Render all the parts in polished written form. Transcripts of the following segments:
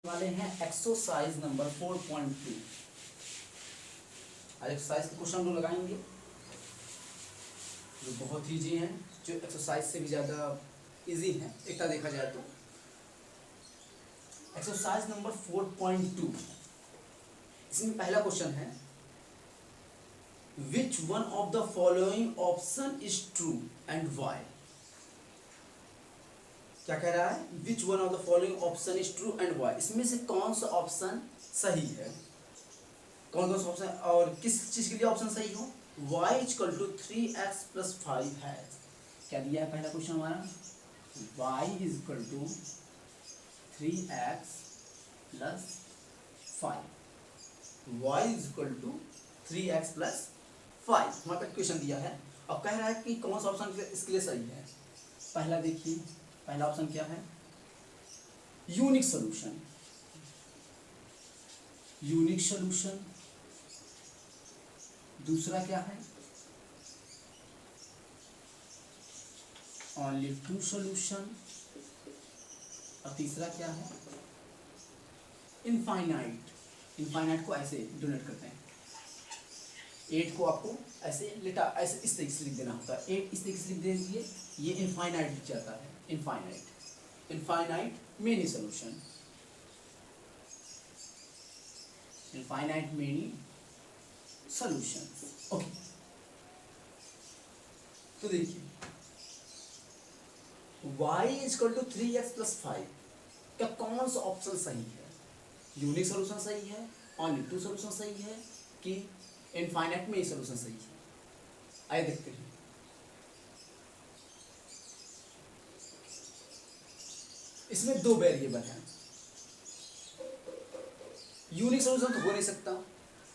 वाले हैं exercise number 4.2। आज एक्सरसाइज के क्वेश्चन हम लगाएंगे जो बहुत ईजी हैं, जो एक्सरसाइज से भी ज़्यादा इजी हैं एक तरह देखा जाए तो। एक्सरसाइज नंबर 4.2, इसमें पहला क्वेश्चन है which one of the following option is true and why. क्या कह रहा है? Which one of the following option is true and why. इसमें से कौन सा ऑप्शन सही है, कौन कौन सा ऑप्शन और किस चीज के लिए ऑप्शन सही हो। y equal to 3x plus 5 है। क्या दिया है पहला क्वेश्चन हमारा? y equal to 3x plus 5। y equal to 3x plus 5 हमारे पास क्वेश्चन दिया है। अब कह रहा है कि कौन सा ऑप्शन इसके लिए सही है। पहला देखिए, पहला ऑप्शन क्या है? Unique solution. Unique solution. दूसरा क्या है? Only two solution. और तीसरा क्या है? इनफाइनाइट। इनफाइनाइट को ऐसे डोनेट करते हैं, 8 को आपको ऐसे लेटा ऐसे इस तरीके से लिख देना होता है। 8 इस तरीके से लिख देंगे, ये इनफाइनाइट लिख जाता है। Infinite, infinite many solution. Infinite many solution. Okay, तो देखिए y equal to 3x plus 5 क्या कौन सा ऑप्शन सही है? यूनिक सॉल्यूशन सही है, ओनली टू सॉल्यूशन सही है, कि इनफाइनाइट में सॉल्यूशन सही है? आइए देखते हैं। इसमें दो वेरिएबल हैं। यूनिक सॉल्यूशन तो हो नहीं सकता,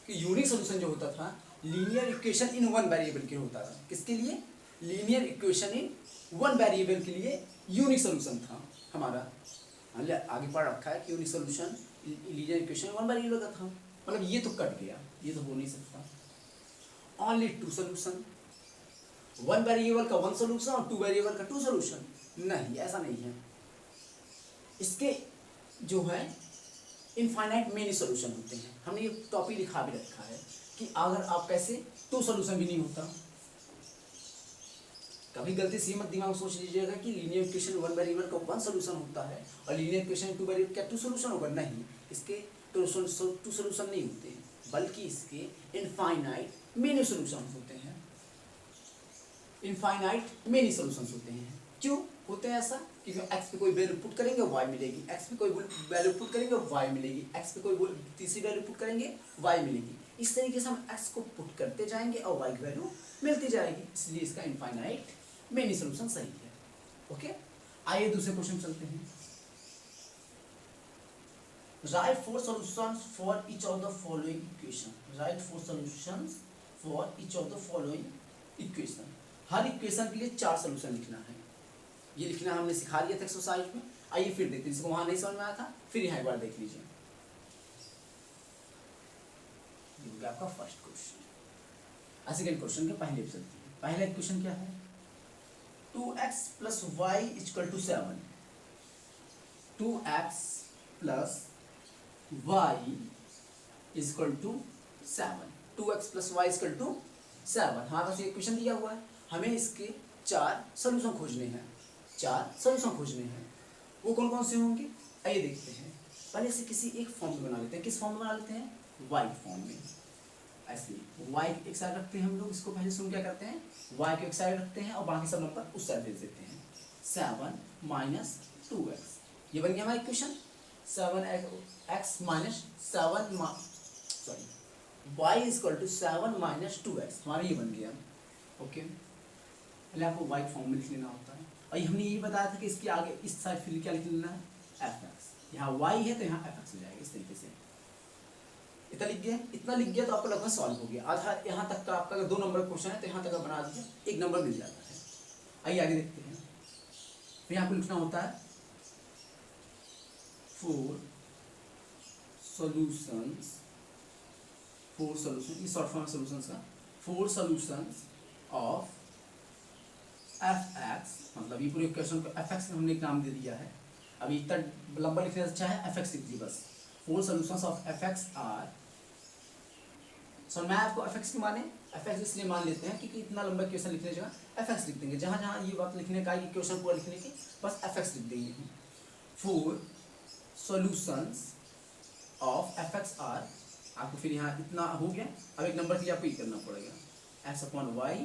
कि यूनिक सॉल्यूशन जो होता था linear equation in one variable के होता था। किसके लिए? Linear equation in one variable के लिए यूनिक सॉल्यूशन था हमारा। आगे पढ़ रखा है कि unique solution linear equation one variable का था। मतलब ये तो कट गया, ये तो हो नहीं सकता। Only two solution, one variable का वन सॉल्यूशन और टू वेरिएबल का टू सॉल्यूशन, नहीं ऐसा नहीं है। इसके जो है इनफाइनाइट मेनी सॉल्यूशन होते हैं। हमने ये टॉपिक लिखा भी रखा है कि अगर आप कैसे टू सॉल्यूशन भी नहीं होता। कभी गलती से मत दिमाग में सोच लीजिएगा कि लीनियर इक्वेशन वन वेरिएबल का वन सॉल्यूशन होता है और लीनियर इक्वेशन टू वेरिएबल क्या टू सॉल्यूशन होगा। नहीं, इसके टू सॉल्यूशन नहीं होते, बल्कि इसके इनफाइनाइट मेनी सॉल्यूशन होते हैं। इनफाइनाइट मेनी सॉल्यूशन होते हैं। क्यों होते हैं ऐसा? क्योंकि x पे कोई वैल्यू पुट करेंगे y मिलेगी, x पे कोई वैल्यू पुट करेंगे y मिलेगी, x पे कोई तीसरी वैल्यू पुट करेंगे y मिलेगी। इस तरीके से हम x को पुट करते जाएंगे और y की वैल्यू मिलती जाएगी, इसलिए इसका इनफाइनाइट मेनी सॉल्यूशन सही है। ओके, आइए दूसरे क्वेश्चन चलते हैं। Right 4 solutions for each of the following equation. Right 4 solutions for each of the following equation. Her equation के लिए 4 सॉल्यूशन लिखना है। ये लिखना हमने सिखा दिया था एक्सरसाइज में। आइए फिर देखते हैं, जिसको वहां नहीं समझ में आया था फिर यहाँ एक बार देख लीजिए। ये हो गया आपका फर्स्ट क्वेश्चन। सेकंड क्वेश्चन के पहले चलते हैं। पहला क्वेश्चन क्या है? 2x plus y equal to 7। 2x plus y equal to 7। 2x plus y equal to 7 हमारे पास ये क्वेश्चन दिया हुआ है। हमें इसके 4 सॉल्यूशन खोजने हैं। 4 सॉल्यूशन खोजने हैं, वो कौन कौन से होंगे आइए देखते हैं। पहले से किसी एक फॉर्म में बना लेते हैं। किस फॉर्म में बना लेते हैं? y फॉर्म में। ऐसे y एक साइड रखते हैं हम लोग, इसको पहले से हम क्या करते हैं y को एक साइड रखते हैं और बाकी सब नंबर उस साइड भेज देते हैं। 7 माइनस 2x, ये बन गया हमारा equation. 7x minus 7 sorry y equal to 7 minus 2x हमारा ये बन गया। ओके, पहले आपको y फॉर्म में लिख लेना होता है। और हमने ये बताया था कि इसके आगे इस साइड फिर क्या लिख लेना है? fx। यहाँ y है तो यहाँ fx हो जाएगा। इस तरीके से इतना लिख गया। इतना लिख गया तो आपका लगभग सॉल्व हो गया। आधा यहाँ तक का आपका 2 नंबर क्वेश्चन है तो यहाँ तक बना दीजिए, 1 नंबर मिल जाता है। आइए आगे देखते हैं। फिर यहाँ पे लिखना होता है 4 सॉल्यूशंस। 4 सॉल्यूशन, इस शॉर्ट फॉर्म सॉल्यूशंस का 4 सॉल्यूशंस ऑफ fx, मतलब ये पूरे क्वेश्चन को fx हमने एक नाम दे दिया है। अभी इतना लंबा लिखने से अच्छा है एफ एक्स लिख दीजिए बस। 4 solutions of f x are. Sir मैं आपको एफ एक्स की माने एफ एक्स इसलिए मान लेते हैं क्योंकि इतना लंबा क्वेश्चन लिखने की जगह एफ एक्स लिख देंगे, जहाँ जहाँ ये बात लिखने का ये क्वेश्चन पूरा लिखने की बस एफ एक्स लिख देंगे। 4 solutions of f x are. आपको फिर यहाँ इतना हो गया। अब एक नंबर के लिए आपको ये करना पड़ेगा एक्स अपॉन वाई।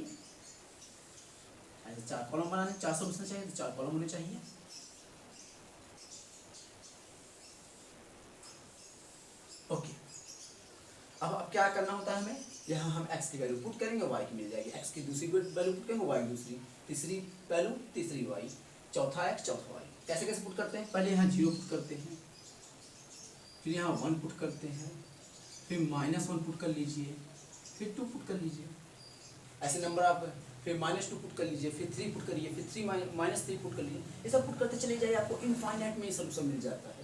ऐसे 4 कॉलम बनाने, 4 सॉल्यूशन चाहिए तो 4 कॉलम होने चाहिए। ओके, अब क्या करना होता है हमें, यहाँ हम x की वैल्यू पुट करेंगे y की मिल जाएगी, x की दूसरी वैल्यू पुट करेंगे y दूसरी, तीसरी वैल्यू तीसरी y, चौथा x चौथा y। कैसे कैसे पुट करते हैं, पहले यहाँ 0 पुट करते हैं, फिर यहाँ 1 पुट करते हैं, फिर -1 पुट कर लीजिए, फिर 2 पुट कर लीजिए। ऐसे नंबर आप फिर -2 पुट कर लीजिए, फिर 3 पुट करिए, फिर 3 -3 पुट कर लीजिए। ये सब पुट करते चले जाइए, आपको इनफाइनाइट में सोल्यूशन मिल जाता है।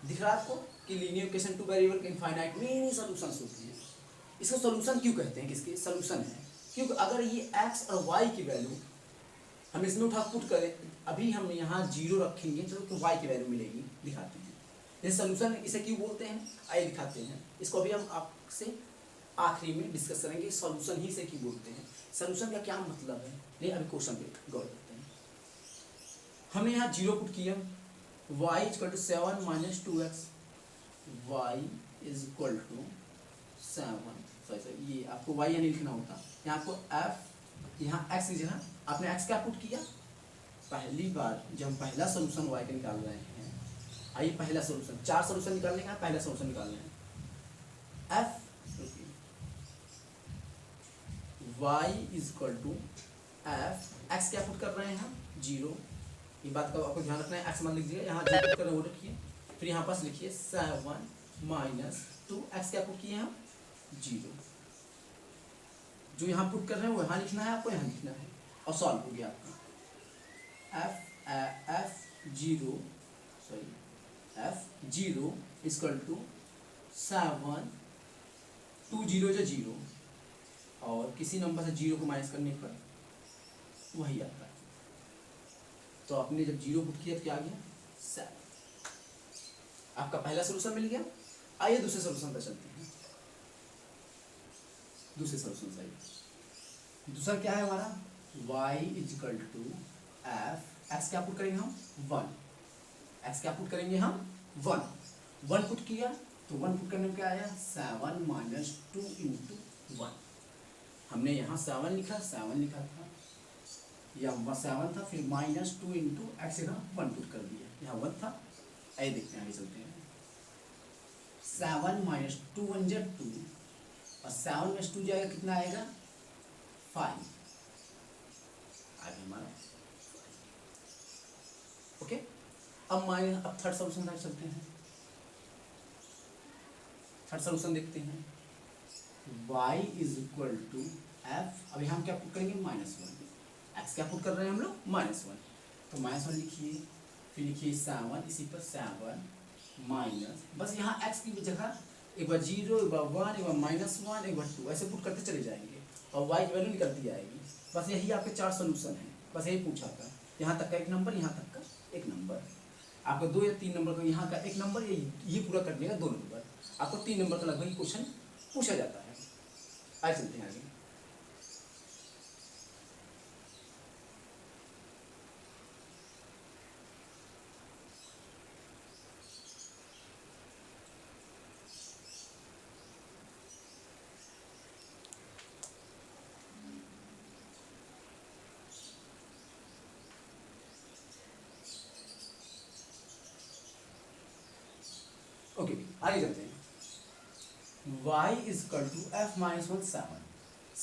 दिख रहा है आपको कि लीनियर इक्वेशन टू वेरिएबल के इनफाइनाइट में ही सॉल्यूशंस होती है। इसको सॉल्यूशन क्यों कहते हैं, किसके सॉल्यूशन है, क्योंकि अगर ये x और y की वैल्यू हम इसमें उठा पुट करें, अभी हम यहाँ 0 रखेंगे तो y की वैल्यू मिलेगी, दिखाते हैं। ये सॉल्यूशन इसे क्यों बोलते हैं, आइए दिखाते हैं। इसको अभी हम आपसे आखिरी में डिस्कस करेंगे, सॉल्यूशन ही से क्यों बोलते हैं, सॉल्यूशन का क्या मतलब है। नहीं, अभी क्वेश्चन पे गौर करते हैं। हमने यहाँ 0 पुट किया, y = 7 - 2x, y = 7, सॉरी ये आपको y यानी लिखना होता, यहाँ आपको f, यहाँ x की जगह आपने x क्या पुट किया, पहली बार जब हम पहला सोल्यूशन y का निकाल रहे हैं, आइए पहला सोल्यूशन, 4 सोल्यूशन निकालने का, पहला सोल्यूशन निकालना है f y = f, x क्या पुट कर रहे हैं हम 0, ये बात का आपको ध्यान रखना है, x मान लिख दीजिए, यहाँ जो पुट कर रहे हैं वो रखिए, फिर यहाँ पास लिखिए 7 - 2, x क्या पुट किए हम 0, जो यहाँ पुट कर रहे हैं वो यहाँ लिखना है, आपको यहाँ लिखना है, और सॉल्व हो गया आपका। f0 = 7, 2 0 जो 0, और किसी नंबर से 0 को माइनस करने पर वही आता है। तो आपने जब 0 पुट किया तो क्या आ गया 7, आपका पहला सोल्यूशन मिल गया। आइए दूसरे सोल्यूशन पर चलते हैं। दूसरे सोल्यूशन से दूसरा क्या है हमारा, y = f, x क्या पुट करेंगे हम 1, x क्या पुट करेंगे हम 1 पुट किया, तो 1 पुट करने में क्या आया 7 - 2 × 1, हमने यहाँ 7 लिखा था, यहाँ 7 था, फिर -2 × x जगह 1 पुट कर दिया, यहाँ 1 था। आइए देखते हैं, आगे चलते हैं। 7 - 2 × 2, और 7 में 2 जाएगा, कितना आएगा 5, आगे हमारा ओके। अब थर्ड सोल्यूशन तक चलते हैं। थर्ड सोल्यूशन देखते हैं, y = f, अभी हम क्या पुट करेंगे -1, x क्या पुट कर रहे हैं हम लोग -1, तो -1 लिखिए, फिर लिखिए 7, इसी पर 7 माइनस, बस यहाँ x की जगह एक बार 0, एक बार 1, एक बार -1, एक बार 2, ऐसे पुट करते चले जाएंगे और y की वैल्यू निकलती आएगी। बस यही आपके 4 सोल्यूशन हैं, बस यही पूछा था, यहाँ तक का एक नंबर, यहाँ तक का एक नंबर, आपको 2 या 3 नंबर का यहाँ का एक नंबर, ये पूरा कर देगा 2 नंबर, आपको 3 नंबर का लगभग क्वेश्चन पूछा जाता है। आइए चलते हैं आगे। ओके, आगे चलते हैं। y = f - 1, 7 -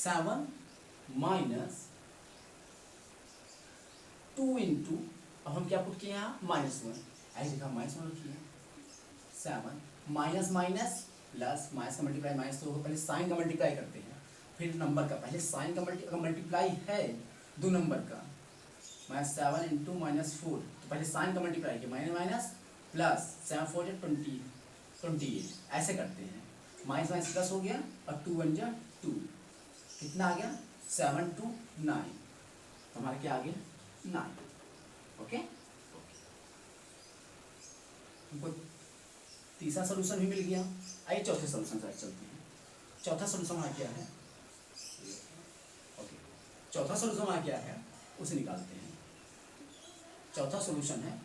2 × अब हम क्या पुट किए यहाँ -1, ऐसी जगह -1 रखिए, 7 माइनस माइनस प्लस, माइनस का मल्टीप्लाई माइनस तो होगा, पहले साइन का मल्टीप्लाई करते हैं, फिर नंबर का, पहले साइन का मल्टीप्लाई है 2 नंबर का, -7 × -4, तो पहले साइन का मल्टीप्लाई किया, माइनस माइनस प्लस, 7 4 = 28, ऐसे करते हैं, माइनस माइनस प्लस हो गया और 2 1 जा 2, कितना आ गया 7 2 9, तो हमारा क्या आ गया 9, ओके। हमको तीसरा सोल्यूशन भी मिल गया। आइए चौथे सोल्यूशन साइड चलते हैं। चौथा सोल्यूशन वहाँ क्या है, ओके, चौथा सोल्यूशन वहाँ क्या है उसे निकालते हैं। चौथा सोल्यूशन है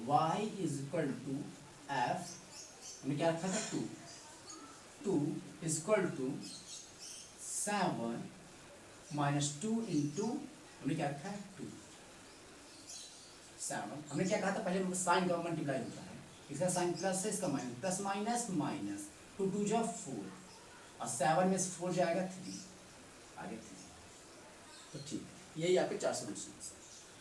y is equal to f, हमने क्या रखा था 2 is equal to 7 minus 2 into, हमने क्या रखा है 2 7। हमने क्या कहा था पहले, साइन का मल्टीप्लाई होता है, इसका साइन प्लस है, इसका माइनस, प्लस माइनस माइनस, 2 2 जा 4 और 7 में से 4 जाएगा 3, आगे 3। तो ठीक, यही आपके 4 सोल्यूशन है।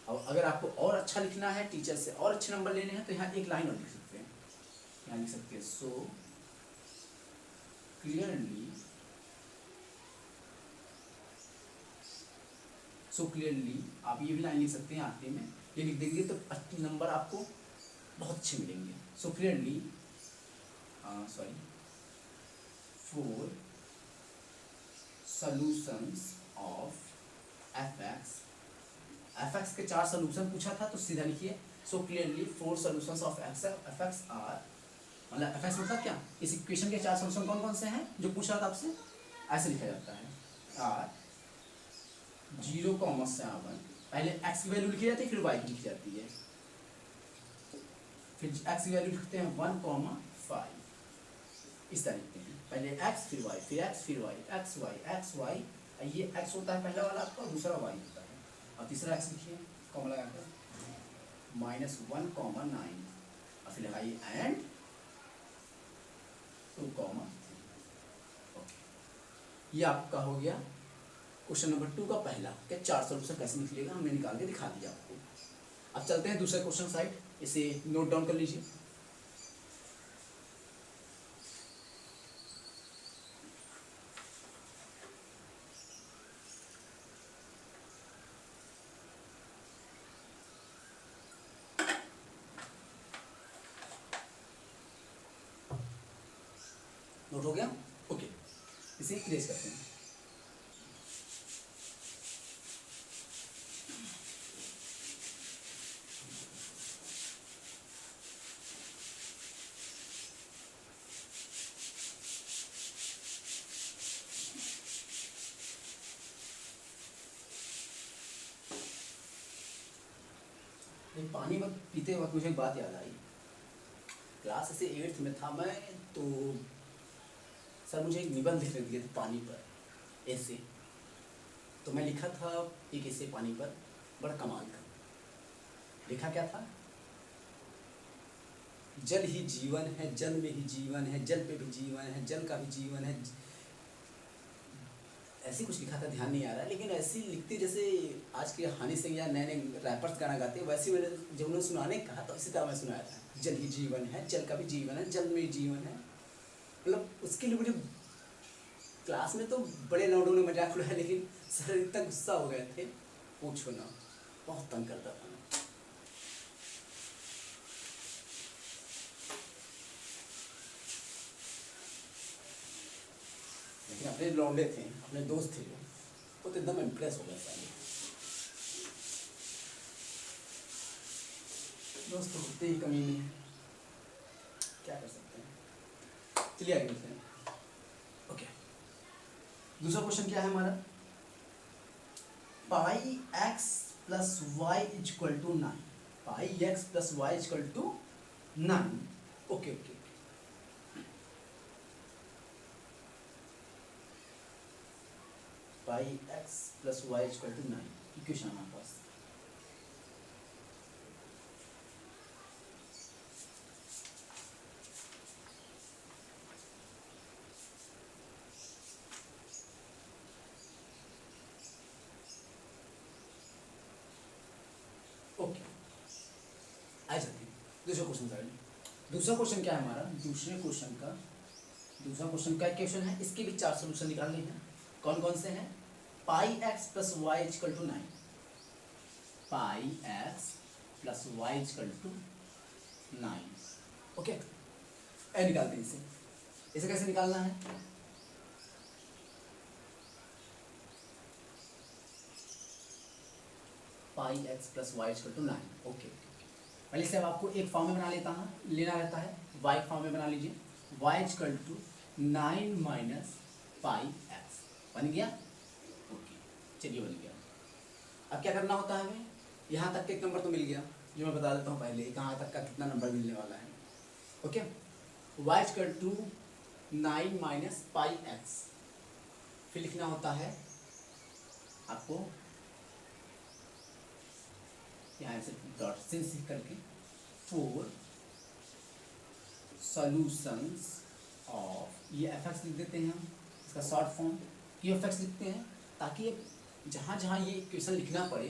अब अगर आपको और अच्छा लिखना है, टीचर से और अच्छे नंबर लेने हैं, तो यहाँ एक लाइन और लिख सकते हैं। यहाँ लिख सकते हैं सो क्लियरली, आप ये भी लाइन लिख सकते हैं आखिरी में, ये लिख देंगे तो नंबर आपको बहुत अच्छे मिलेंगे। So clearly four solutions of fx के 4 सॉल्यूशन पूछा था, तो सीधा लिखिए so clearly 4 solutions of fx are, मतलब fx मतलब क्या, इस इक्वेशन के 4 सॉल्यूशन कौन कौन से हैं जो पूछा था आपसे, ऐसे लिखा जाता है आर 0,7, पहले x की वैल्यू लिखी जाती है, फिर y की लिखी जाती है, फिर x की वैल्यू लिखते हैं 1,5, इस तरह लिखते हैं, पहले x फिर y, फिर x फिर y, x y, ये x होता है पहला वाला आपका, दूसरा y होता है, और तीसरा x लिखिए कॉमा लगाकर -1,9, और फिर लगाइए एंड 2,3। ओके, ये आपका हो गया क्वेश्चन नंबर 2 का पहला कि 4 सोल्यूशन कैसे निकलेगा, हमने निकाल के दिखा दिया आपको। अब चलते हैं दूसरे क्वेश्चन साइड, इसे नोट डाउन कर लीजिए। नोट हो गया, ओके, इसे इरेज करते हैं। पानी मत पीते वक्त मुझे एक बात याद आई, क्लास ऐसे 8th में था मैं, तो सर मुझे एक निबंध लिखने दिए थे पानी पर, ऐसे, तो मैं लिखा था एक ऐसे पानी पर, बड़ा कमाल का लिखा क्या था, जल ही जीवन है, जल में ही जीवन है, जल पे भी जीवन है, जल का भी जीवन है, ऐसे कुछ लिखा था, ध्यान नहीं आ रहा है, लेकिन ऐसी लिखती जैसे आज के हनी सिंह या नए नए रैपर्स गाना गाते हैं, वैसे मैंने जब उन्होंने सुनाने कहा तो इसी तरह मैं सुनाया था, जल ही जीवन है, जल का भी जीवन है, जल में ही जीवन है। मतलब उसके लिए मुझे क्लास में तो बड़े लौंडों ने मजाक उड़ाया, लेकिन सर इतना गुस्सा हो गए थे, पूछो ना, बहुत तंग करता था। लेकिन अपने लौंडे थे, अपने दोस्त थे जो, वो तो एकदम इम्प्रेस हो गए सारे। दोस्त तो होते ही कमी नहीं है, क्या कर सकते हैं। चलिए आगे बढ़ते हैं। ओके, दूसरा क्वेश्चन क्या है हमारा, pi x plus y equal to 9, pi x plus y equal to 9। Okay okay, pi x plus y equal to 9 equation हमारे पास। ओके, आ जाते हैं दूसरा क्वेश्चन साइड। दूसरा क्वेश्चन क्या है हमारा, दूसरा क्वेश्चन का क्वेश्चन है, इसके भी 4 सोल्यूशन निकालने हैं। कौन कौन से हैं, pi x plus y equal to 9, pi x plus y equal to 9। Okay, ए निकालते हैं इसे कैसे निकालना है, pi x plus y equal to 9। Okay, पहले से अब आपको एक फॉर्म में बना लेना रहता है, y फॉर्म में बना लीजिए, y equal to 9 minus pi x. बन गया? ओके, चलिए बन गया। अब क्या करना होता है हमें, यहाँ तक का एक नंबर तो मिल गया, जो मैं बता देता हूँ पहले कहाँ तक का कितना नंबर मिलने वाला है। Okay, y equal to 9 minus pi x, फिर लिखना होता है आपको यहाँ से डॉट सिंस करके 4 सॉल्यूशंस ऑफ, ये एफ एक्स लिख देते हैं हम, इसका short form Q F x लिखते हैं, ताकि जहाँ जहाँ ये इक्वेशन लिखना पड़े,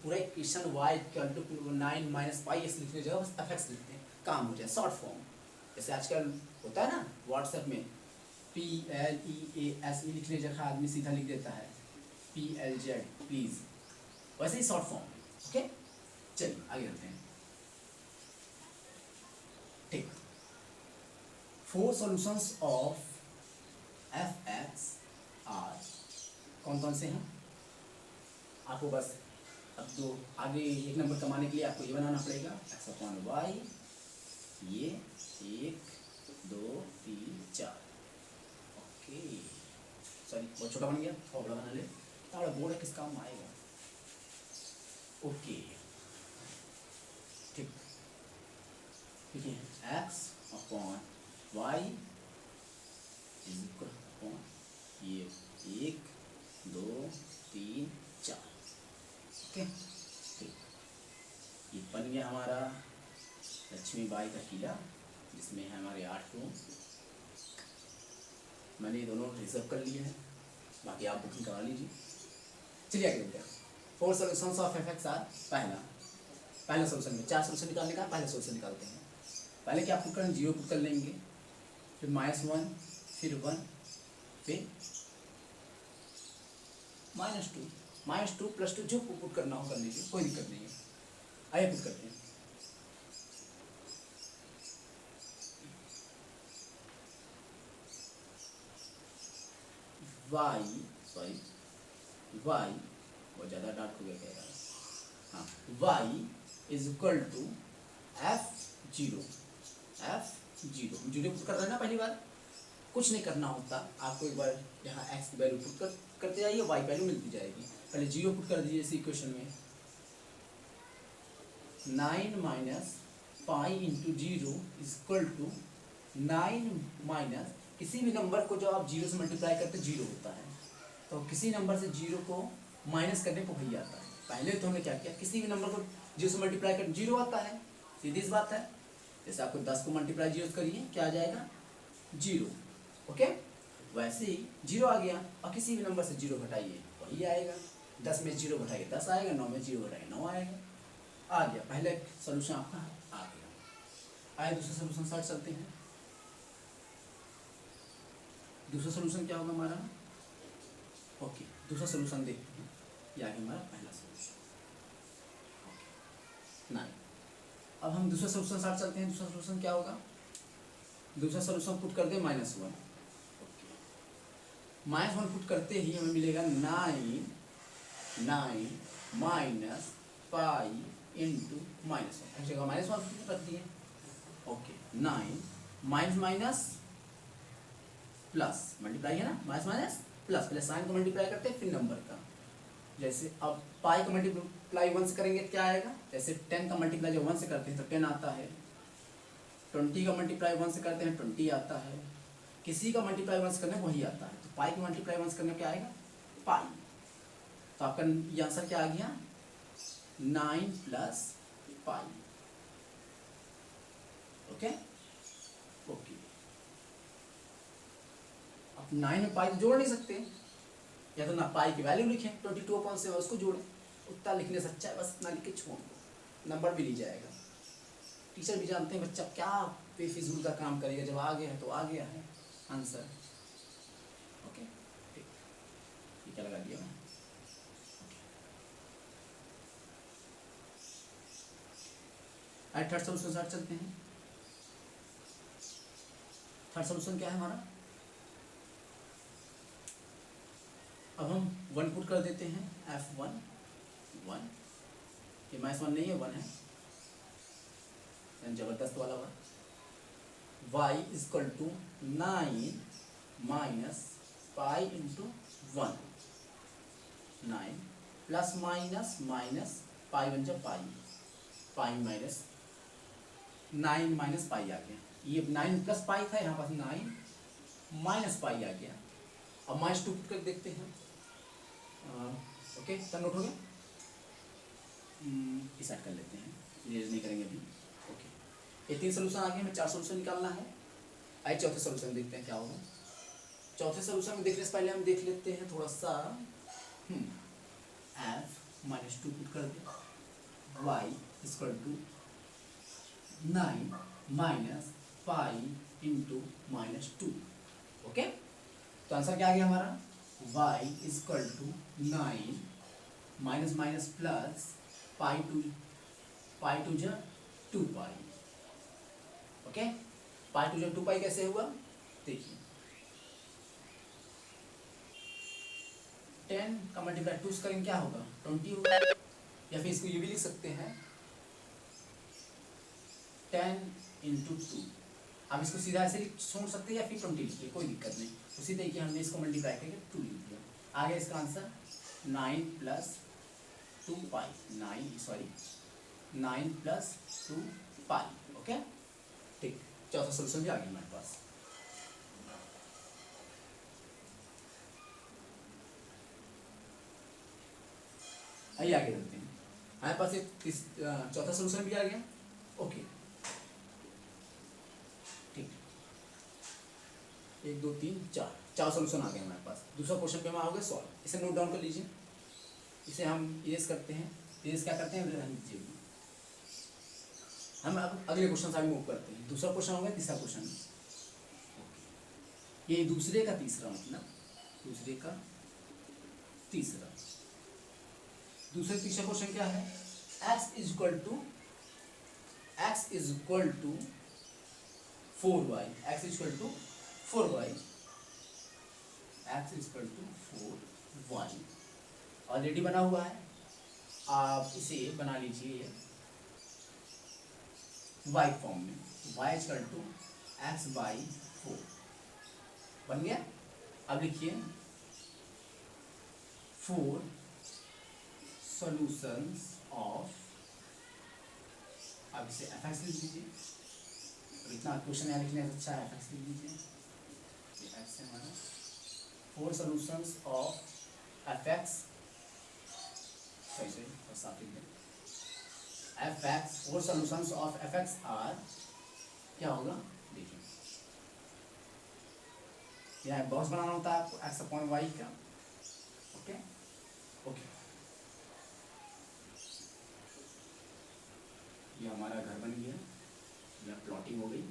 पूरा equation y equal to 9 minus pi x लिखने की जगह बस एफ एक्स लिखते हैं, काम हो जाए शॉर्ट फॉर्म। जैसे आजकल होता है ना व्हाट्सएप में PLEASE लिखने की जगह आदमी सीधा लिख देता है PLZ प्लीज, वैसे ही शॉर्ट फॉर्म। ओके, चलिए आगे बढ़ते हैं। ठीक, 4 solutions of f x are, कौन कौन से हैं आपको बस अब तो आगे एक नंबर कमाने के लिए आपको ये बनाना पड़ेगा एक्स अपॉन वाई, ये 1 2 3 4। ओके, सॉरी बहुत छोटा बन गया, और बड़ा बना ले, बड़ा बोर्ड है किस काम में आएगा। ओके ठीक, ठीक है, x upon y is equal upon ये 1 2 3 4। ओके ठीक, ये बन गया हमारा लक्ष्मीबाई का किला, जिसमें है हमारे 8 रूम। मैंने ये दोनों रिजर्व कर लिए हैं, बाकी आप बुकिंग करा लीजिए। चलिए आगे बढ़ते हैं। 4 solutions of f x are, पहला सोल्यूशन में 4 सोल्यूशन निकालने का, पहला सोल्यूशन निकालते हैं। पहले क्या पुट करें, 0 पुट कर लेंगे, फिर -1, फिर 1, फिर -2 प्लस 2, जो पुट करना हो कर लीजिए, कोई दिक्कत नहीं है। आइए पुट करते हैं। y बहुत ज़्यादा डार्क हो गया कह रहा है, हाँ, y is equal to f0 zero put कर रहे हैं ना, पहली बार कुछ नहीं करना होता आपको, एक बार यहाँ x की वैल्यू पुट करते जाइए, y वैल्यू मिलती जाएगी। पहले 0 पुट कर दीजिए इस इक्वेशन में, 9 minus pi into 0 is equal to 9 minus, किसी भी नंबर को जब आप 0 से मल्टीप्लाई करते 0 होता है, तो किसी नंबर से 0 को माइनस करने को वही आता है। पहले तो हमने क्या किया, किसी भी नंबर को 0 से मल्टीप्लाई कर 0 आता है, सीधी सी बात है। जैसे आपको 10 को मल्टीप्लाई 0 करिए, क्या आ जाएगा 0। ओके, वैसे ही 0 आ गया, और किसी भी नंबर से 0 घटाइए वही आएगा। 10 में 0 घटाइए 10 आएगा, 9 में 0 घटाइए 9 आएगा, आ गया पहले सोल्यूशन आपका आ गया। आइए दूसरा सोल्यूशन साथ चलते हैं। दूसरा सोल्यूशन क्या होगा हमारा, ओके दूसरा सोल्यूशन देखते हैं, ये आ गया हमारा पहला सोल्यूशन। ओके 9, अब हम दूसरा सोल्यूशन साथ चलते हैं। दूसरा सोल्यूशन क्या होगा, दूसरा सोल्यूशन पुट कर दें -1। ओके, -1 पुट करते ही हमें मिलेगा 9 माइनस पाई इंटू -1, जगह -1 रख दिए। ओके, 9 माइनस प्लस मल्टीप्लाई है ना, माइनस प्लस, पहले साइन को मल्टीप्लाई करते हैं फिर नंबर का। जैसे अब पाई का मल्टीप्लाई 1 से करेंगे क्या आएगा, जैसे 10 का मल्टीप्लाई जब 1 से करते हैं तो 10 आता है, 20 का मल्टीप्लाई 1 से करते हैं 20 आता है, किसी का मल्टीप्लाई 1 से करने वही आता है। तो पाई का मल्टीप्लाई 1 से करने क्या आएगा, पाई। तो आपका ये आंसर क्या आ गया, 9 प्लस पाई। ओके ओके, अब 9 में पाई जोड़ नहीं सकते, या तो ना पाई की वैल्यू लिखें 22/7 उसको जोड़ें, उतना लिखने से अच्छा है बस इतना लिख के छोड़ दो, नंबर भी ली जाएगा। टीचर भी जानते हैं बच्चा क्या बेफिजूल का काम करेगा, जब आ गया है तो आ गया है आंसर। ओके ठीक, ये क्या लगा दिया मैं। थर्ड सोल्यूशन साथ चलते हैं। थर्ड सोल्यूशन क्या है हमारा, अब हम 1 पुट कर देते हैं, F1 1, ये -1 नहीं है 1 है, जबरदस्त वाला हुआ। y is equal to 9 minus pi into 1, 9 plus minus minus pi बन जाए पाई, पाई माइनस 9 माइनस पाई आ गया। ये 9 प्लस पाई था, यहाँ पास 9 माइनस पाई आ गया। अब माइनस 2 पुट कर देखते हैं। ओके, सब नोट हो गया। इस साइड कर लेते हैं, इरेज नहीं करेंगे अभी। ओके, ये 3 सोल्यूशन आ गए, हमें 4 सोल्यूशन निकालना है। आइए चौथे सोल्यूशन देखते हैं क्या होगा। चौथे सोल्यूशन में देखने से पहले हम देख लेते हैं थोड़ा सा एफ माइनस 2 पुट कर दे, y equal to 9 minus pi into minus 2। Okay, तो आंसर क्या आ गया हमारा, y equal to 9 minus minus plus pi two जो 2 पाई। ओके, पाई टू जो 2 पाई कैसे हुआ देखिए, 10 का मल्टीप्लाई 2 करेंगे क्या होगा 20 होगा, या फिर इसको ये भी लिख सकते हैं 10 इंटू 2। आप इसको सीधा ऐसे छोड़ सकते हैं या फिर 20 लिखिए, कोई दिक्कत नहीं। उसी तरीके हमने इसको मल्टीप्लाई करके 2 लिख दिया। आ गया इसका आंसर 9 प्लस 2 पाई, 9 प्लस 2 पाई। ओके, ठीक, चौथा सोल्यूशन भी आ गया हमारे पास। आइए आगे चलते हैं, हमारे पास एक चौथा सोल्यूशन भी आ गया। ओके, ठीक, 1 2 3 4 सोल्यूशन आ गए हमारे पास। दूसरा क्वेश्चन पे हम आओगे सॉल्व। इसे नोट डाउन कर लीजिए, इसे हम इरेज करते हैं। इरेज क्या करते हैं, रहने दीजिए। हम अब अगले क्वेश्चन से आगे मूव करते हैं। दूसरा क्वेश्चन हो गया, तीसरा क्वेश्चन। ये दूसरे का तीसरा, मतलब दूसरे का तीसरा। दूसरे तीसरा क्वेश्चन क्या है, x is equal to 4y, x is equal to 4y, x is equal to 4y already बना हुआ है। आप इसे बना लीजिए y फॉर्म में, y is equal to x by 4 बन गया। अब लिखिए 4 सॉल्यूशंस ऑफ, अब इसे fx लिख दीजिए। इतना क्वेश्चन यहाँ लिखने से अच्छा है, fx लिख दीजिए। ये x है हमारा। 4 सॉल्यूशंस ऑफ fx, सही बस आप लिख दें fx, 4 solutions of fx are, क्या होगा देखिए, यहाँ बॉक्स बनाना होता है आपको x अपॉन वाई का। ओके ओके, ये हमारा घर बन गया, यहाँ प्लॉटिंग हो गई।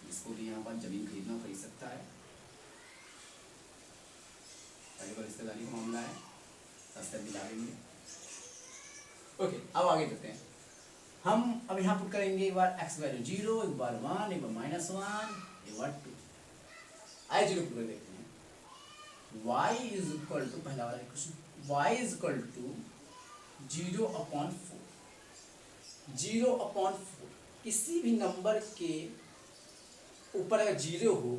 जिसको भी यहाँ पर जमीन खरीदना खरीद सकता है, पहले बार रिश्तेदारी का मामला है, सस्ते दिला देंगे। ओके, अब आगे चलते हैं। हम अब यहाँ पुट करेंगे एक बार x वैल्यू 0, एक बार 1, एक बार -1, एक बार 2। आइए 0 पुट कर देखते हैं। y इज इक्वल टू, पहला वाला question, y is equal to 0/4। 0/4 किसी भी नंबर के ऊपर अगर 0 हो,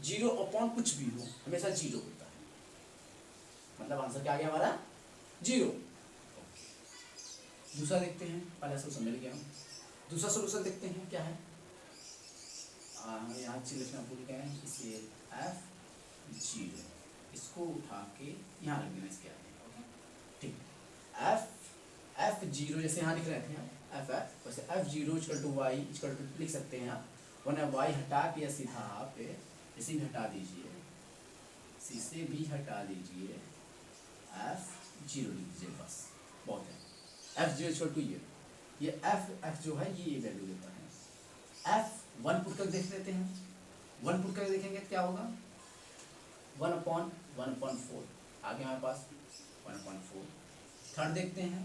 0/ कुछ भी हो, हमेशा 0 होता है। मतलब आंसर क्या आ गया हमारा 0। दूसरा देखते हैं, पहला सोल्यूशन मिल गया। दूसरा सोल्यूशन देखते हैं क्या है। यहाँ चीज लिखना भूल गए हैं, इसे f0 इसको उठा के यहाँ रख देना इसके आगे। ठीक, f0 जैसे यहाँ लिख रहे थे f, वैसे f0 equal to y equal to लिख सकते हैं आप, वरना y हटा के सीधा आप इसे भी हटा दीजिए, इसे भी हटा दीजिए, f0 लिख दीजिए, बस बहुत है। f0 इक्वल टू ये f जो है ये वैल्यू देता है। f1 पुट कर देख लेते हैं। 1 पुट कर देखेंगे क्या होगा 1/1/4 आगे हमारे पास 1/4। थर्ड देखते हैं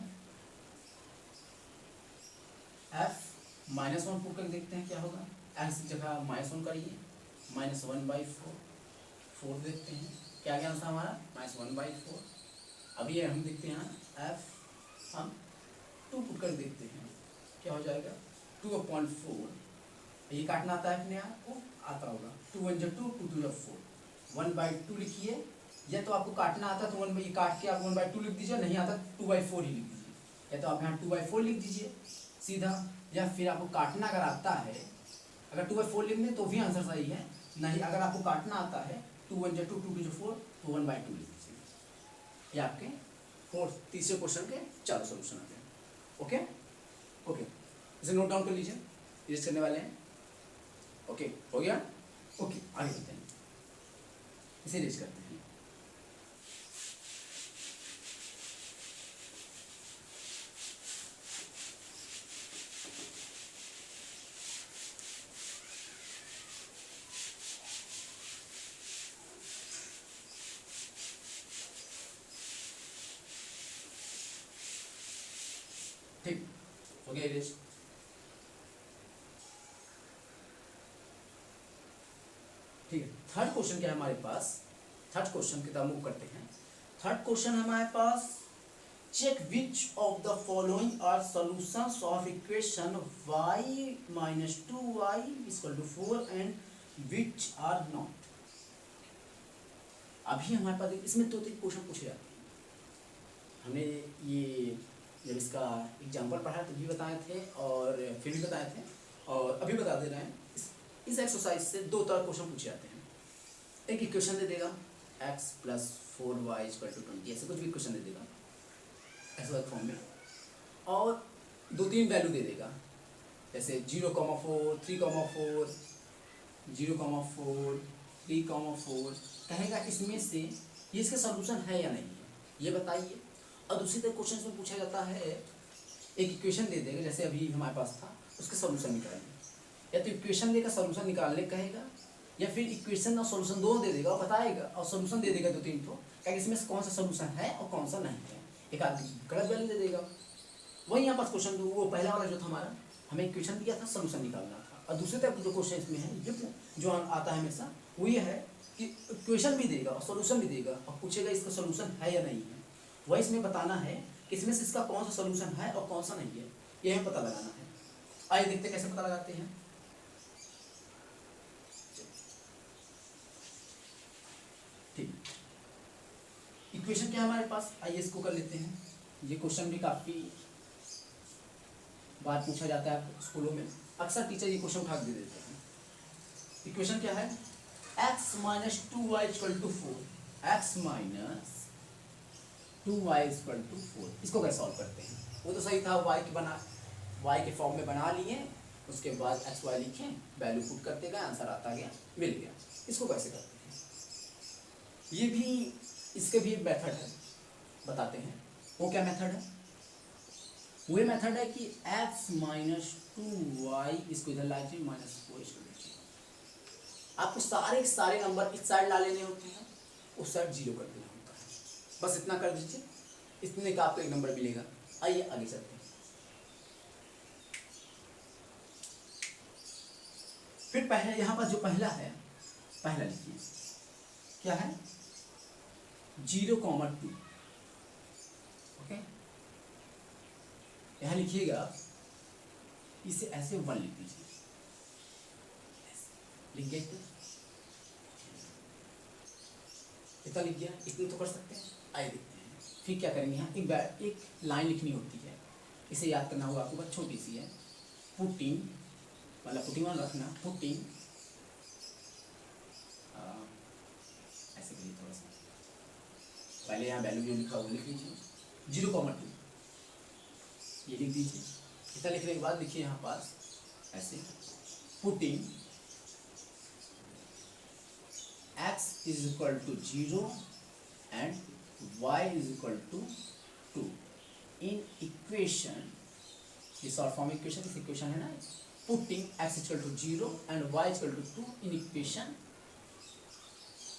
f-1 पुट कर देखते हैं क्या होगा, x की जगह -1 करिए, -1/4। 4 देखते हैं क्या क्या आंसर हमारा -1/4। अब ये हम देखते हैं f हम 2 पुट कर देखते हैं क्या हो जाएगा 2/4, ये काटना आता है अपने आप को, आता होगा 2 1 2 2 2 4, 1/2 लिखिए, या तो आपको काटना आता तो ये काट के आप 1/2 लिख दीजिए, नहीं आता 2/4 ही लिख दीजिए, या तो आप यहाँ 2/4 लिख दीजिए सीधा, या फिर आपको काटना अगर आता है, अगर 2/4 लिख दें तो भी आंसर सही है, नहीं अगर आपको काटना आता है 2 1 2 2 2 4 तो 1/2 लिख दीजिए। ये आपके तीसरे क्वेश्चन के चारों सोल्यूशन आ गए। ओके ओके, इसे नोट डाउन कर लीजिए, इरेज करने वाले हैं। ओके हो गया। ओके आगे चलते हैं, इसे इरेज करते हैं। ठीक हो गया इरेज। ठीक है, थर्ड क्वेश्चन क्या है हमारे पास, थर्ड क्वेश्चन की तरफ मूव करते हैं। थर्ड क्वेश्चन हमारे पास, check which of the following are solutions of equation y - 2y = 4 and which are not. अभी हमारे पास इसमें दो तीन क्वेश्चन पूछे जाते हैं, हमने ये जब इसका एग्जाम्पल पढ़ा तभी बताए थे और फिर भी बताए थे और अभी बता दे रहे हैं। इस एक्सरसाइज से दो तरह क्वेश्चन पूछे जाते हैं, एक इक्वेशन दे देगा x + 4y = 20, ऐसे कुछ भी इक्वेशन दे देगा ऐसा फॉर्म में, और दो तीन वैल्यू दे देगा, जैसे 0,4 3,4 0,4 3,4, कहेगा इसमें से ये इसका सॉल्यूशन है या नहीं है ये बताइए। और दूसरी तरह क्वेश्चन में पूछा जाता है, एक इक्वेशन दे देगा जैसे अभी हमारे पास था, उसका सॉल्यूशन निकालिए, या तो इक्वेशन देगा सॉल्यूशन निकालने कहेगा, या फिर इक्वेशन और सॉल्यूशन दोनों दे देगा और बताएगा, और सॉल्यूशन दे देगा दो तीन तो क्या इसमें से कौन सा सॉल्यूशन है और कौन सा नहीं है, एक आदमी गलत वैल्यू दे देगा। वही यहाँ पास क्वेश्चन वो पहला वाला जो था हमारा, हमें इक्वेशन दिया था सॉल्यूशन निकालना था, और दूसरे टाइप जो क्वेश्चन इसमें है जो आता है हमेशा वो ये है कि इक्वेशन भी देगा और सॉल्यूशन भी देगा और पूछेगा इसका सॉल्यूशन है या नहीं है, वही इसमें बताना है कि इसमें से इसका कौन सा सॉल्यूशन है और कौन सा नहीं है, ये हमें पता लगाना है। आइए देखते कैसे पता लगाते हैं। ठीक, इक्वेशन क्या है हमारे पास, आइए इसको कर लेते हैं। ये क्वेश्चन भी काफी बार पूछा जाता है स्कूलों में, अक्सर टीचर ये क्वेश्चन उठा के दे देते हैं। इक्वेशन क्या है, x - 2y = 4, x - 2y = 4, इसको कैसे सॉल्व करते हैं। वो तो सही था, y के फॉर्म में बना लिए, उसके बाद x y लिखें, वैल्यू पुट करते गए, आंसर आता गया, मिल गया। इसको कैसे करते हैं, ये भी इसके भी मेथड है, बताते हैं। वो क्या मेथड है, वो मेथड है कि x - 2y इसको इधर ला लीजिए, -4 इसको लीजिए। आपको सारे नंबर इस साइड ला लेने होते हैं, उस साइड 0 कर देना होता है, बस इतना कर दीजिए, इतने का आपको एक नंबर मिलेगा। आइए आगे चलते हैं। फिर पहले यहाँ पर जो पहला है, पहला लिखिए क्या है, 0,2। ओके, यहाँ लिखिएगा, इसे ऐसे 1 लिख दीजिए, लिख गया इतना लिख गया, इतने तो कर सकते हैं। आइए देखते हैं फिर क्या करेंगे। यहाँ एक लाइन लिखनी होती है, इसे याद करना होगा आपको, बहुत छोटी सी है, पुटिंग मतलब पुटिंग वन रखना, पुटिंग ऐसे करिए थोड़ा सा, पहले यहाँ वैल्यू जो लिखा वो लिख लीजिए, 0,2 ये लिख दीजिए। इतना लिखने के बाद लिखिए यहाँ पास ऐसे, putting x = 0 and y = 2 in equation, ये शॉर्ट फॉर्म इक्वेशन, इस इक्वेशन है ना, putting x = 0 and y = 2 in equation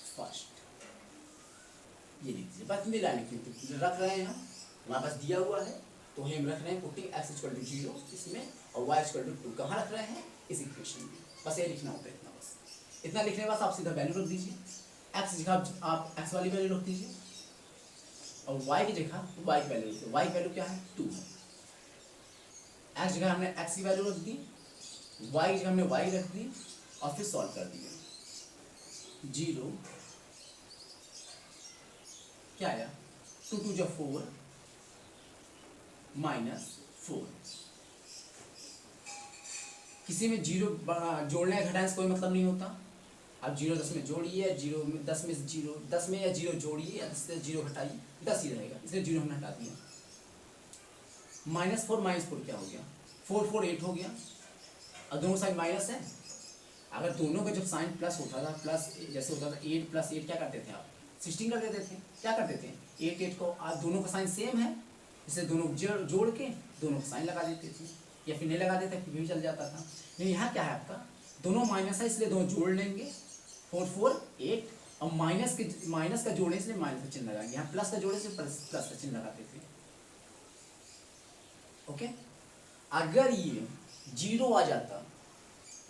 first, ये लिख दीजिए। बस मिला लिखिए, रख रहे हैं हम, हमारे पास दिया हुआ है तो हम रख रहे हैं पुटिंग x = 0 इसमें और y = 2 कहाँ रख रहे हैं, इस इक्वेशन में, बस ये लिखना होता है इतना। बस इतना लिखने के बाद आप सीधा वैल्यू रख दीजिए, x की जगह आप x वाली वैल्यू रख दीजिए और y की जगह y की वैल्यू रखिए। y की वैल्यू क्या है, 2 है, एक्स जगह हमने एक्स की वैल्यू रख दी, वाई की जगह हमने वाई रख दी और फिर सॉल्व कर दिया। 0 क्या आया, 2 2 = 4 -4। किसी में 0 जोड़ने या घटाने से कोई मतलब नहीं होता। आप 0 10 में जोड़िए, 0 में 10 में 0 10 में या 0 जोड़िए या 10 से 0 घटाइए, 10 ही रहेगा, इसलिए 0 हमने हटा दिया। -4 क्या हो गया, 4 4 8 हो गया, और दोनों साइड माइनस है। अगर दोनों का जब साइन प्लस होता था, प्लस जैसे होता था 8 + 8 क्या करते थे आप, 16 कर देते थे। क्या करते थे, 8 8 को, आज दोनों का साइन सेम है, इसलिए दोनों जोड़ के दोनों का साइन लगा देते थे, या फिर नहीं लगा देते फिर भी चल जाता था। लेकिन यहाँ क्या है आपका, दोनों माइनस है इसलिए दोनों जोड़ लेंगे, 4 4 8, और माइनस का जोड़ने से माइनस का चिन्ह लगाएंगे, यहाँ प्लस का जोड़ने से प्लस का चिन्ह लगाते थे। ओके, अगर ये 0 आ जाता,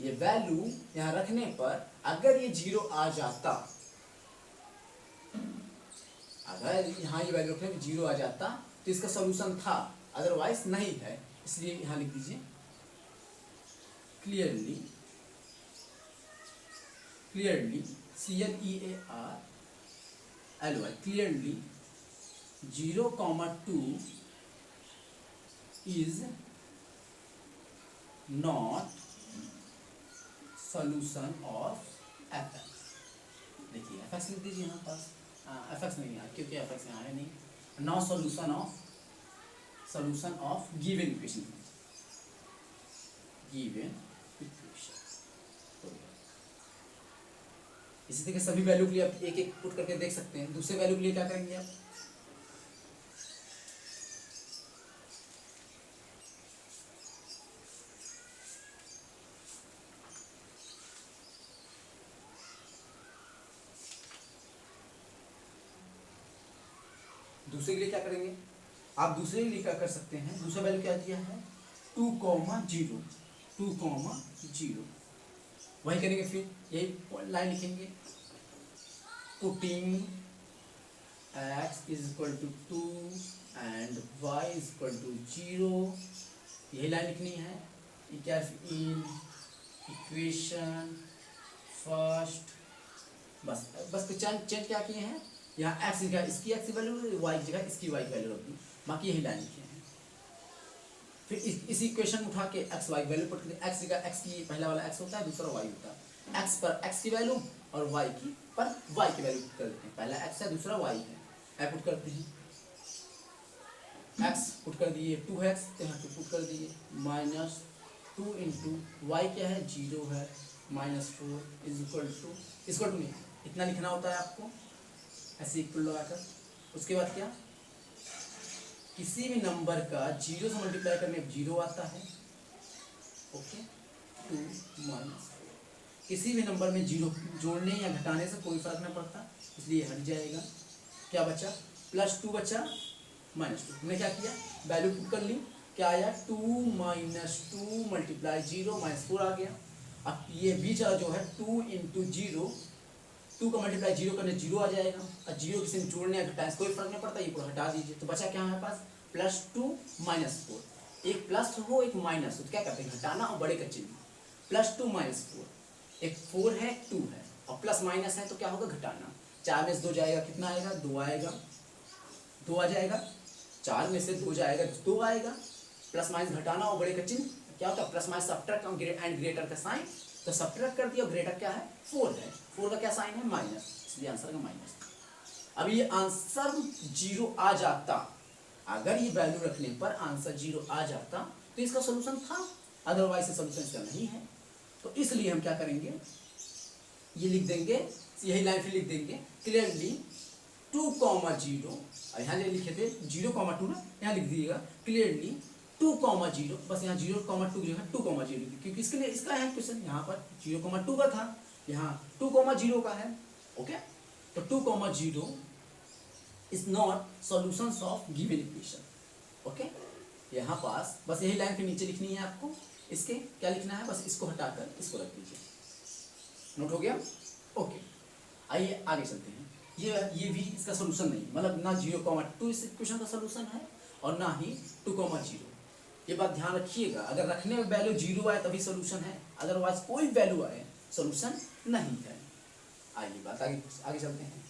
ये वैल्यू यहाँ रखने पर अगर ये 0 आ जाता, अगर यहाँ ये वैल्यू रखने पर 0 आ जाता तो इसका सॉल्यूशन था, अदरवाइज नहीं है। इसलिए यहाँ लिख दीजिए clearly CLEARLY clearly 0,2 is not solution of fx। देखिए fx लिख दीजिए यहाँ पास, fx नहीं है क्योंकि fx यहाँ है नहीं, not solution of given equation. इसी तरह सभी वैल्यू के लिए आप एक एक पुट करके देख सकते हैं। दूसरे वैल्यू के लिए क्या करेंगे आप, दूसरे के लिए क्या करेंगे, आप दूसरे के लिए क्या कर सकते हैं, दूसरा वैल्यू क्या दिया है 2,0 वही करेंगे, फिर यही लाइन लिखेंगे, पुटिंग x = 2 and y = 0, यही लाइन लिखनी है। इन इक्वेशन फर्स्ट, बस चेंज क्या किए हैं, यहाँ x जगह इसकी x की वैल्यू, y की जगह इसकी y की वैल्यू रख दी, बाकी यही लाइन लिखे हैं। फिर इसी इक्वेशन उठा के x y की वैल्यू पुट करते हैं। x जगह x की पहला वाला x होता है, दूसरा y होता है, x पर x की वैल्यू और y की पर y की वैल्यू पुट कर देते हैं, पहला x है दूसरा y है, ऐ पुट करते हैं, x पुट कर दिए 2x, यहाँ पे पुट कर दिए -2 × y क्या है 0 है, -4 = नहीं, इतना लिखना होता है आपको ऐसे इक्वल लगाकर। उसके बाद क्या, किसी भी नंबर का 0 से मल्टीप्लाई करने पर 0 आता है। ओके, 2 - किसी भी नंबर में 0 जोड़ने या घटाने से कोई फर्क नहीं पड़ता, इसलिए हट जाएगा। क्या बचा, +2 बचा -2। हमने क्या किया, वैल्यू पुट कर ली, क्या आया 2 - 2 × 0 -4 आ गया। अब ये बीच वाला जो है 2 × 0, 2 का मल्टीप्लाई 0 करने 0 आ जाएगा, और 0 किसी में जोड़ने या घटाने से कोई फर्क नहीं पड़ता, ये पूरा हटा दीजिए। तो बचा क्या हमारे पास, +2 - 4, एक प्लस हो एक माइनस हो, तो क्या करते हैं घटाना और बड़े का चिन्ह, +2 - 4, एक 4 है 2 है, और प्लस माइनस है तो क्या होगा घटाना। 4 में से 2 जाएगा, कितना आएगा 2 आएगा, 2 आ जाएगा, 4 में से 2 जाएगा 2 आएगा, प्लस माइनस घटाना और बड़े का चिन्ह क्या होता है, plus minus subtract and greater का साइन, तो सब्ट्रैक्ट कर दिया, ग्रेटर क्या है 4 है, 4 का क्या साइन है माइनस, इसलिए आंसर का माइनस। अब ये आंसर 0 आ जाता, अगर ये वैल्यू रखने पर आंसर 0 आ जाता तो इसका सोल्यूशन था, अदरवाइज से सोल्यूशन इसका नहीं है। तो इसलिए हम क्या करेंगे, ये लिख देंगे, यही लाइन फिर लिख देंगे क्लियरली 2, 0, और यहाँ लिखे थे 0,2 ना, यहाँ लिख दीजिएगा क्लियरली 2, 0, बस यहाँ 0,2 की जगह 2, 0, क्योंकि इसके लिए इसका है क्वेश्चन, यहाँ पर 0,2 का था, यहाँ 2, 0 का है। ओके, तो 2, 0 is not solutions of given equation. Okay, यहाँ पास बस यही लाइन के नीचे लिखनी है आपको, इसके क्या लिखना है, बस इसको हटाकर इसको रख दीजिए, नोट हो गया। ओके, आइए आगे चलते हैं। ये भी इसका सोल्यूशन नहीं, मतलब ना 0,2 इस इक्वेशन का सोल्यूशन है और ना ही 2, 0। ये बात ध्यान रखिएगा, अगर रखने में वैल्यू 0 आए तभी सोल्यूशन है, अदरवाइज कोई वैल्यू आए सोल्यूशन नहीं है। आइए बात आगे आगे चलते हैं।